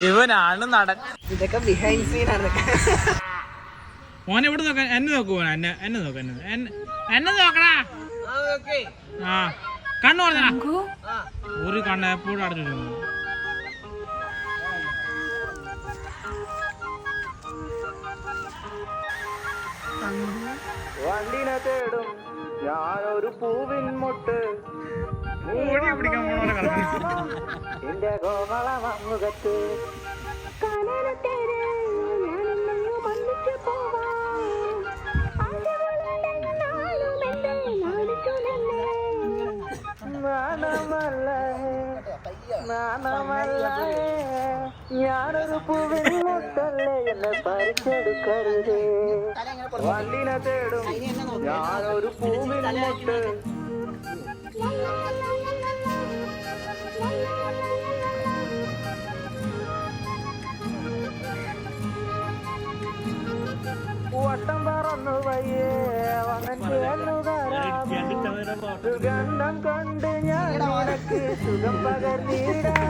ഇവനാണ് നടൻ. ഇതൊക്കെ ബിഹൈൻഡ് സീൻ ആണ്. മോനെ എവിടെ നോക്കാൻ? എന്നെ നോക്കുവോ? എന്നെ നോക്ക, എന്നെ നോക്കടാ. ആ കണ്ണു പറഞ്ഞാ ഒരു കണ്ണ് എപ്പോഴും അടച്ചിരുന്നു. വണ്ടിനെ തേടും ഞാനൊരു പൂവിൻ മുട്ട്, എന്റെ കോമള മുഖത്ത് ഞാനൊരു പൂവിൻ മുട്ടല്ലേ എന്നെ പറിച്ചെടുക്കരുതേ. വണ്ടിനെ തേടും ഞാനൊരു പൂവിൻ മുട്ട്, വട്ടം പറന്നു വയ്യേ സുഗന്ധം കൊണ്ട് ഞാൻ നിനക്ക് സുഖം പകർന്നിടാം.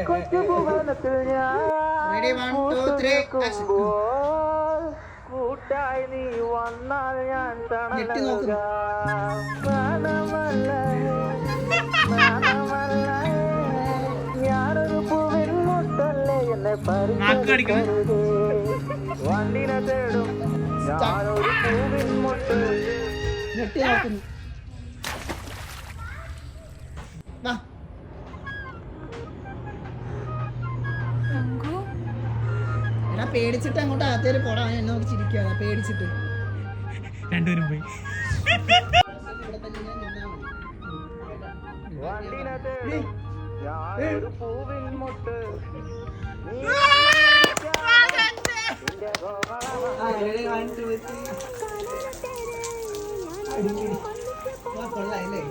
കൊച്ചു ഭുവനത്തിൽ ഞാൻ കൂട്ടായി നീ വന്നാൽ ഞാൻ തണലുക. ഞാനൊരു പൂവിൻ മുട്ടല്ലേ എന്നെ പറിച്ചെടുക്കരുതേ. വണ്ടിനെ തേടും ഞാനൊരു പൂവിൻ മുട്ട്. പേടിച്ചിട്ട് അങ്ങോട്ട് അകത്തേര് പോടാ. എന്നെ നോക്കി ചിരിക്കുക പേടിച്ചിട്ട്. രണ്ടുപേരും പോയി. വണ്ടിനെ തേടും ഞാനൊരു പൂവിൻ മുട്ട്, കൊള്ളാല്ലേ?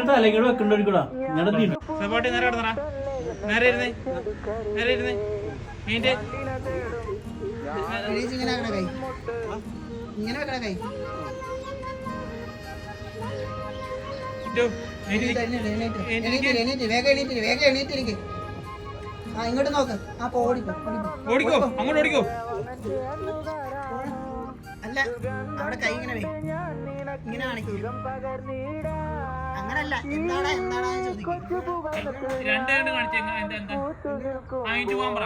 തലങ്ങോട് വെക്കണ്ടോടിക്കൂടാ. നേരെ ഇരുന്നേ. ഇങ്ങനെ കൈ ഇങ്ങനെ വെക്കണ കൈ. വേഗം എണീറ്റിരിക്കും. ആ ഇങ്ങോട്ട് നോക്ക്. ആ ഓടിക്കോ അങ്ങോട്ട് ഓടിക്കോ. അല്ല അവിടെ കൈ ഇങ്ങനെ ഇങ്ങനെ കാണിക്കും. അങ്ങനല്ല. എന്താടാ ചോദിക്കും. രണ്ട് കാണിച്ചു പോകാൻ പറ.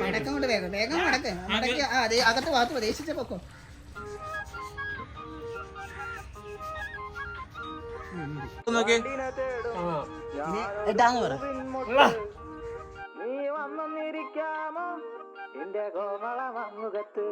മടക്കൊണ്ട് വേഗം മടക്ക്. അകത്ത് ഭാഗത്ത് പ്രതീക്ഷിച്ച പൊക്കോ. ഇതാന്ന് പറ. നീ വന്നിരിക്കാമോ എന്റെ കോമള മുഖത്ത്.